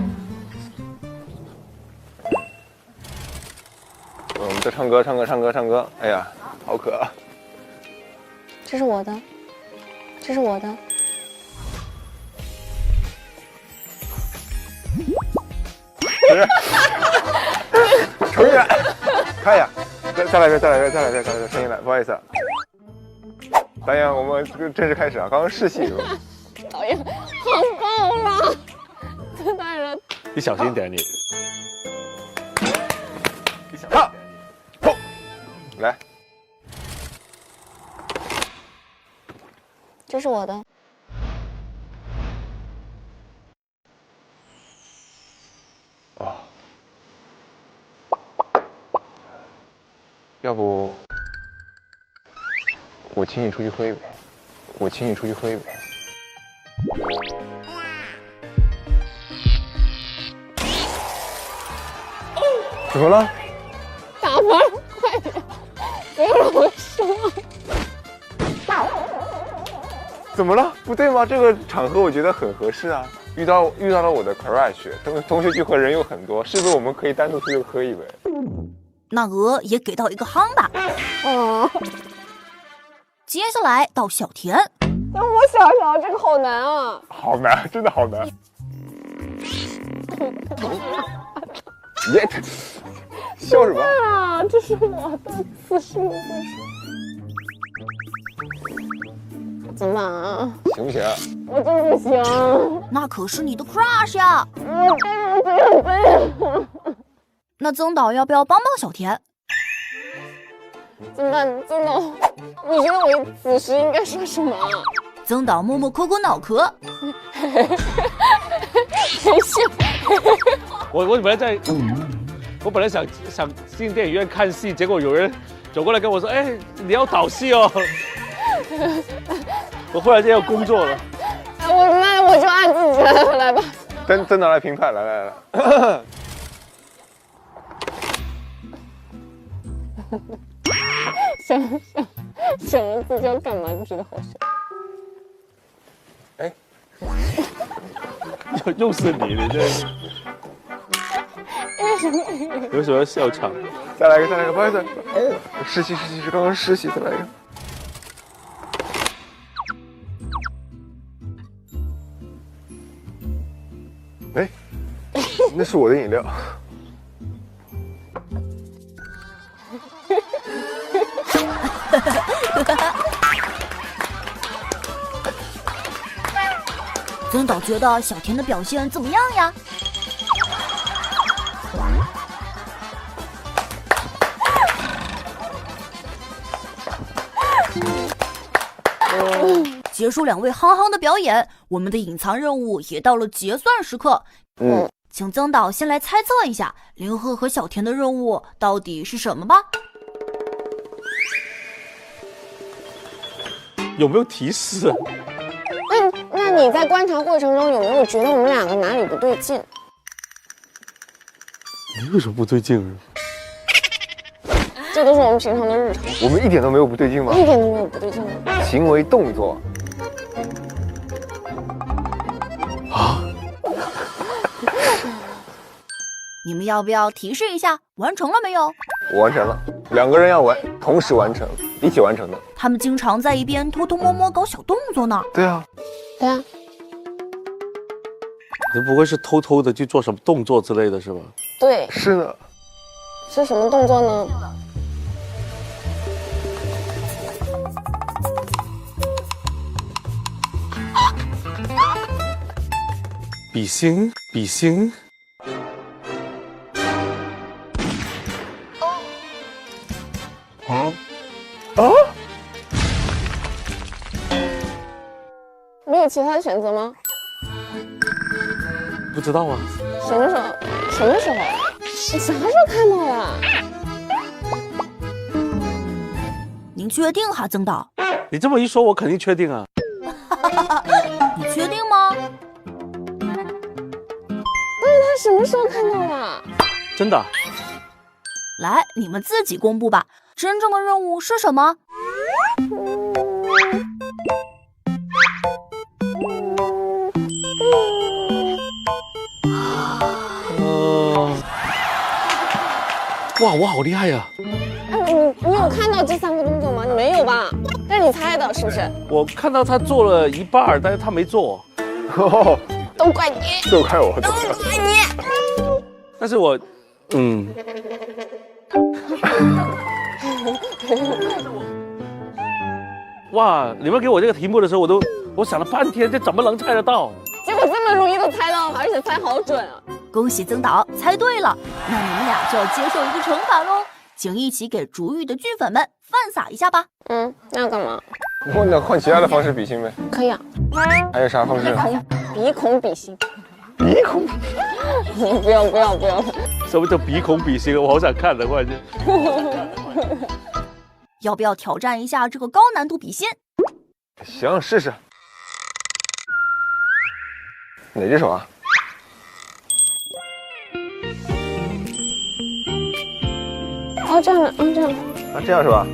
我们在唱歌，哎呀，好渴。这是我的。这是我的。重演，看一下，再来一遍，声音来，不好意思。导演，我们正式开始啊！刚刚试戏是吧？导演，好够了，这大人。你小心点，你。好，来。这是我的。哦，要不我请你出去喝一杯，怎么了？打分，快点，不要让我失望。怎么了？不对吗？这个场合我觉得很合适啊。遇到了我的 crush， 同学聚会人有很多，是不是我们可以单独出去喝一杯？那鹅也给到一个夯吧。接下来到小田。让我想想，这个好难啊！好难，真的好难。耶，笑什么啊？这是我的此生的怎么办啊？行不行？我真不行。那可是你的 crush 呀！我真的那曾导要不要帮帮小田？怎么办？曾导，你觉得我此时应该说什么？曾导摸摸抠抠脑壳。我本来想进电影院看戏，结果有人走过来跟我说：“哎，你要导戏哦。”我忽然间要工作了。那我就按自己来吧。真的来评判，来。想了自己要干嘛就觉得好笑。哎，又是你这。为什么要笑场？再来一个，不好意思。实习，刚刚实习，再来一个。哎，那是我的饮料。曾导觉得小田的表现怎么样呀？结束两位夯夯的表演，我们的隐藏任务也到了结算时刻。请曾导先来猜测一下林鹤和小田的任务到底是什么吧。有没有提示？那你在观察过程中有没有觉得我们两个哪里不对劲？你为什么不对劲？这都是我们平常的日常。我们一点都没有不对劲吗？一点都没有不对劲。行为动作。啊！你们要不要提示一下完成了没有？我完成了，2个人要同时完成，一起完成的。他们经常在一边偷偷摸摸搞小动作呢。对啊。你不会是偷偷的去做什么动作之类的是吧？对。是呢。是什么动作呢？比心。没有其他的选择吗？不知道啊。什么时候？你啥时候看到的？您确定哈，曾导？你这么一说，我肯定确定啊。你确定吗？那他什么时候看到的？真的。来，你们自己公布吧。真正的任务是什么？哇，我好厉害呀！你有看到这3个动作吗？你没有吧？这是你猜的，是不是？我看到他做了一半，但是他没做。都怪你！都怪我！都怪你！但是我，哇！你们给我这个题目的时候，我想了半天，这怎么能猜得到？结果这么容易都猜到了，而且猜好准啊！恭喜曾导猜对了，那你们俩就要接受一个惩罚喽，请一起给竹玉的剧粉们饭撒一下吧。那要干嘛？那换其他的方式比心呗。可以啊。还有啥方式？鼻孔比心。鼻孔？不要！什么叫鼻孔比心？我好想看的，忽然间。要不要挑战一下这个高难度比心？行，试试。哪只手啊？这样的，这样。这样是吧？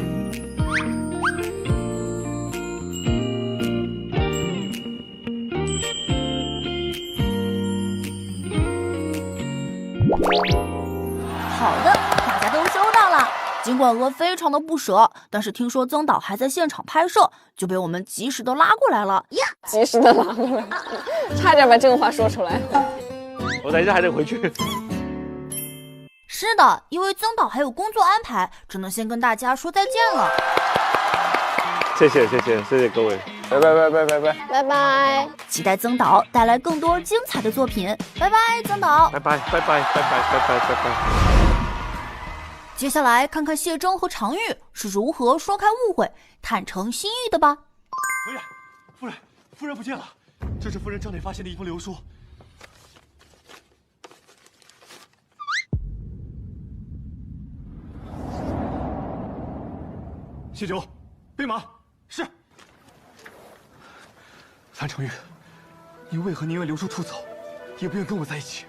好的，大家都收到了。尽管鹅非常的不舍，但是听说曾导还在现场拍摄，就被我们及时的拉过来了。及时的拉过来，差点把这个话说出来。我等一下还得回去。是的，因为曾导还有工作安排，只能先跟大家说再见了。谢谢各位，拜拜。拜拜，期待曾导带来更多精彩的作品。拜拜，曾导。拜拜。接下来看看谢征和常玉是如何说开误会、坦诚心意的吧。夫人不见了，这是夫人正内发现的一封流书。谢九，备马。是。樊成玉，你为何宁愿流出出走，也不愿跟我在一起？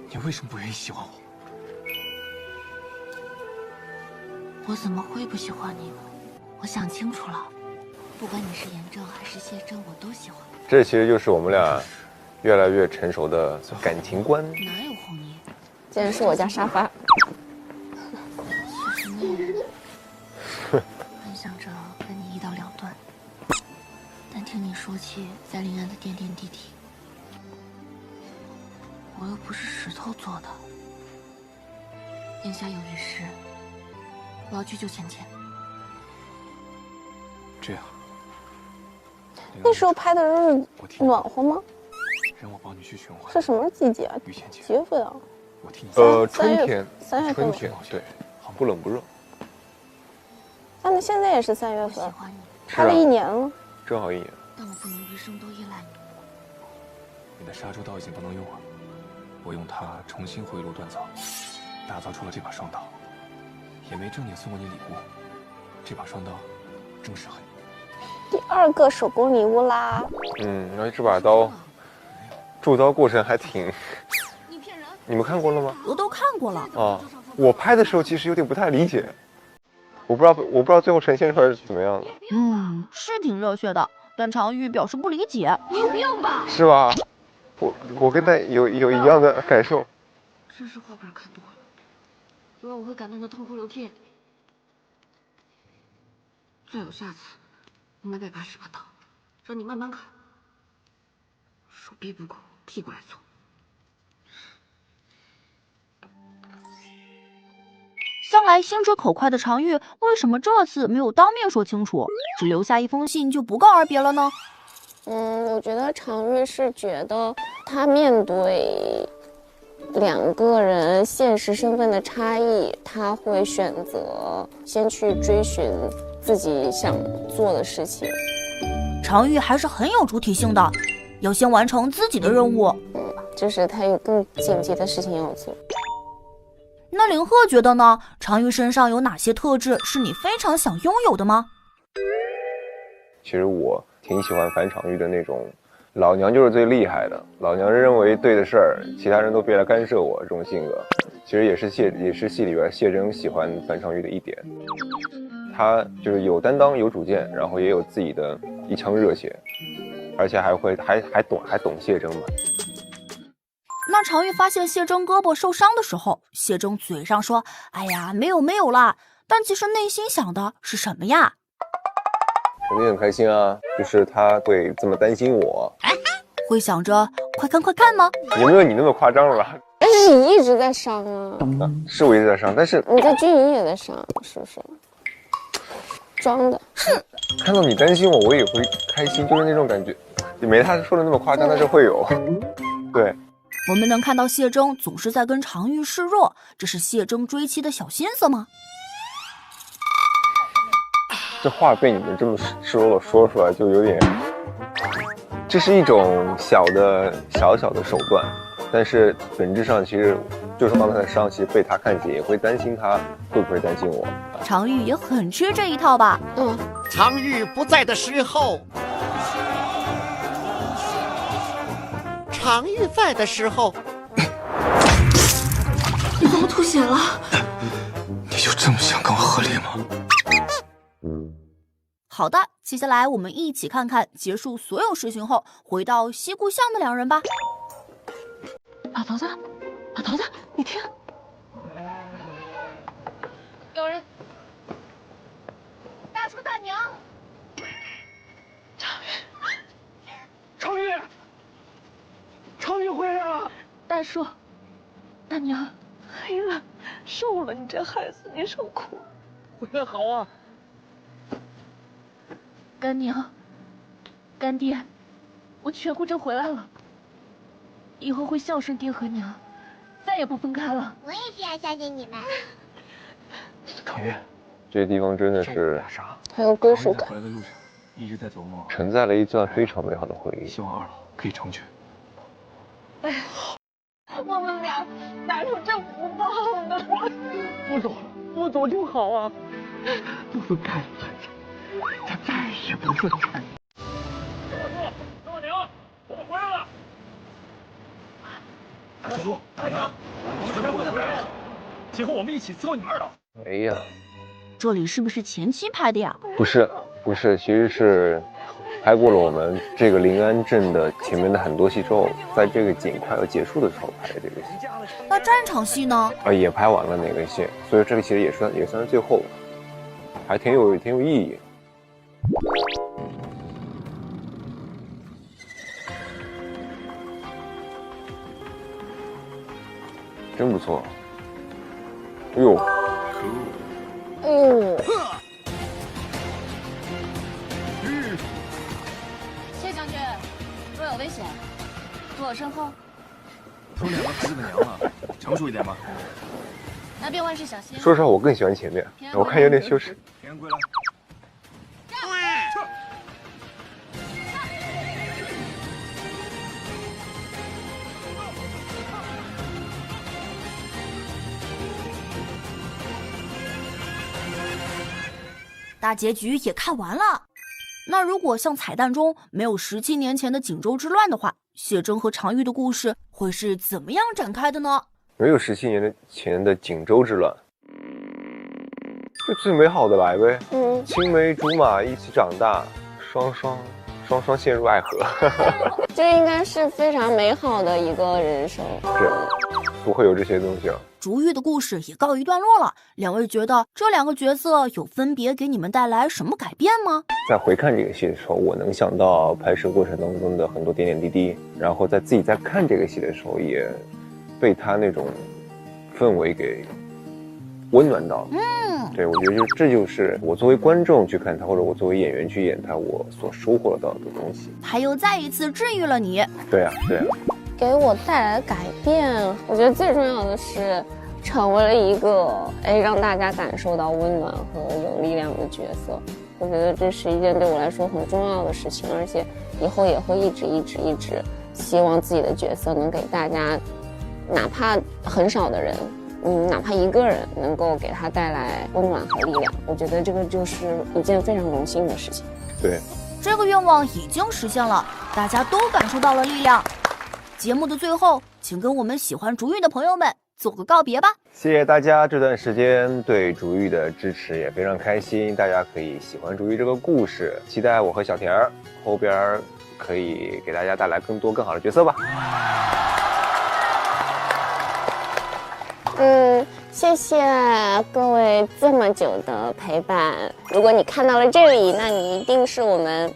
你为什么不愿意喜欢我？我怎么会不喜欢你呢？我想清楚了，不管你是严正还是谢征，我都喜欢。这其实就是我们俩越来越成熟的感情观。哪有红衣？竟然是我家沙发。就是那人，很想着跟你一刀两断，但听你说起在临安的点点滴滴，我又不是石头做的。眼下有一事，我要去救芊芊。这样，那时候拍的日子暖和吗？让我帮你去寻回。是什么季节啊？几月份啊？我替你。春天。3月份。春天，对，不冷不热。他们现在也是3月份，拍了1年了，正好1年。但我不能余生都依赖你。你的杀猪刀已经不能用了，我用它重新回炉锻造，打造出了这把双刀。也没正经送过你礼物，这把双刀正适合你。第2个手工礼物啦。然后这把刀铸刀过程还挺……你们看过了吗？我都看过了啊。我拍的时候其实有点不太理解，我不知道最后呈现出来是怎么样的。是挺热血的，但常玉表示不理解。你有病吧？是吧？我跟他有一样的感受。真是画本看多了，不然我会感动得痛哭流涕。再有下次，我买180把刀，让你慢慢砍，手臂不够，屁股来做。向来心直口快的常玉，为什么这次没有当面说清楚，只留下一封信就不告而别了呢？我觉得常玉是觉得他面对2个人现实身份的差异，他会选择先去追寻自己想做的事情。常玉还是很有主体性的，要先完成自己的任务。就是他有更紧急的事情要做。那林鹤觉得呢？常玉身上有哪些特质是你非常想拥有的吗？其实我挺喜欢樊常玉的那种，老娘就是最厉害的，老娘认为对的事儿，其他人都别来干涉我这种性格。其实也是戏里边谢征喜欢樊常玉的一点，他就是有担当、有主见，然后也有自己的一腔热血，而且还懂谢征嘛。那常玉发现谢征胳膊受伤的时候，谢征嘴上说：“哎呀，没有啦。”但其实内心想的是什么呀？肯定很开心啊，就是他会这么担心我，会想着快看吗？也没有你那么夸张了吧？但是你一直在伤啊。是我一直在伤，但是你在军营也在伤，是不是？装的。看到你担心我，我也会开心，就是那种感觉，也没他说的那么夸张，但是会有。对。我们能看到谢征总是在跟常玉示弱，这是谢征追妻的小心思吗？这话被你们这么赤裸裸说出来，就有点，这是一种小的手段，但是本质上其实就是刚才的伤，其实被他看见也会担心他会不会担心我。常玉也很吃这一套吧？常玉不在的时候。常玉在的时候，你怎么吐血了？你就这么想跟我合力吗？好的，接下来我们一起看看结束所有事情后回到西故乡的2人吧。老头子，老头子，你听，有人。大叔大娘，常玉回来了。大叔大娘，黑了瘦了，你这孩子你受苦了。回来好啊。干娘干爹，我全顾真回来了，以后会孝顺爹和娘，再也不分开了。我也是要孝敬你们。常玉，这地方真的是很有归属感。回来的路上一直在琢磨，承载了一段非常美好的回忆。希望二老可以成全。哎，我们俩哪有这福报呢？不走就好啊，不分开，他再也不分开。大娘，我回来了。大叔，大娘，你全部回来了，今后我们一起伺候你们二老。哎呀，这里是不是前期拍的呀？不是，其实是拍过了我们这个临安镇的前面的很多戏之后，在这个景快要结束的时候拍的这个戏。那战场戏呢？也拍完了那个戏，所以这个其实也算是最后，还挺有意义。真不错。哎呦，哎呦，谢将军，若有危险，躲我身后。都2个孩子的娘了，成熟一点吧。那便万事小心。说实话，我更喜欢前面，我看有点羞耻。平安归来。大结局也看完了。那如果像彩蛋中没有17年前的锦州之乱的话，谢征和常玉的故事会是怎么样展开的呢？没有17年前的锦州之乱，就最美好的来呗。青梅竹马一起长大，双双陷入爱河。这应该是非常美好的一个人生。是，不会有这些东西了。竹玉的故事也告一段落了，两位觉得这2个角色有分别给你们带来什么改变吗？在回看这个戏的时候，我能想到拍摄过程当中的很多点点滴滴，然后在自己在看这个戏的时候，也被他那种氛围给温暖到。对，我觉得这就是我作为观众去看他，或者我作为演员去演他，我所收获到的东西。他又再一次治愈了你。对啊。给我带来的改变，我觉得最重要的是成为了一个让大家感受到温暖和有力量的角色。我觉得这是一件对我来说很重要的事情，而且以后也会一直希望自己的角色能给大家，哪怕很少的人，哪怕1个人，能够给他带来温暖和力量。我觉得这个就是一件非常荣幸的事情。对，这个愿望已经实现了，大家都感受到了力量。节目的最后，请跟我们喜欢竹玉的朋友们做个告别吧。谢谢大家这段时间对竹玉的支持，也非常开心大家可以喜欢竹玉这个故事，期待我和小田儿后边可以给大家带来更多更好的角色吧。谢谢各位这么久的陪伴。如果你看到了这里，那你一定是我们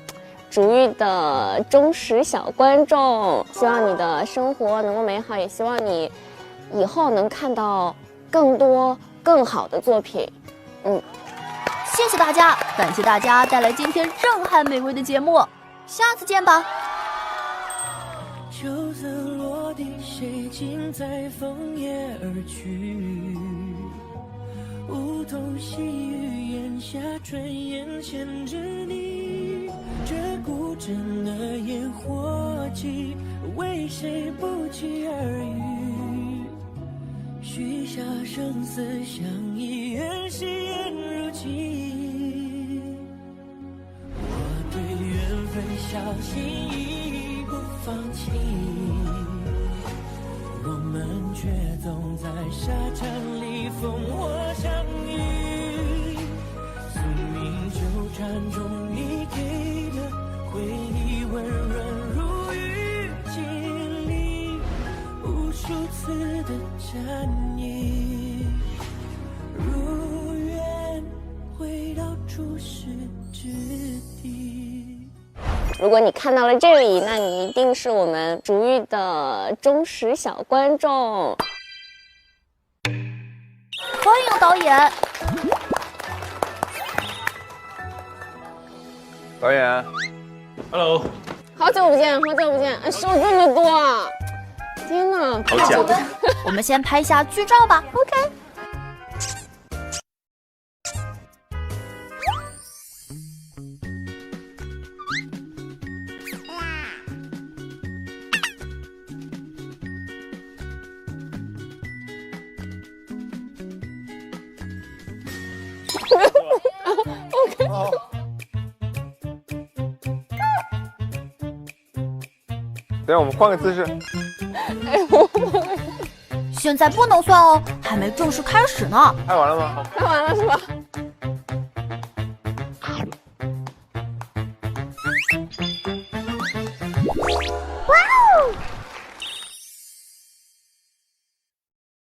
竹玉的忠实小观众。希望你的生活能够美好，也希望你以后能看到更多更好的作品。谢谢大家，感谢大家带来今天震撼美味的节目，下次见吧。秋色落地，谁尽在枫叶而去？梧桐细雨，檐下春烟牵着你。这古镇的烟火气，为谁不期而遇？许下生死相依，愿誓言如期。我对缘分小心翼翼，不放弃。我们却总在沙场里烽火相遇。宿命纠缠中，你给的回忆温润如雨季里，无数次的如果你看到了这里，那你一定是我们竹玉的忠实小观众。欢迎导演。导演 ，Hello， 好久不见，好久不见，瘦这么多啊！天哪，好假！我们先拍下剧照吧。OK。等下我们换个姿势。现在不能算哦，还没正式开始呢。拍完了吗？拍完了是吧？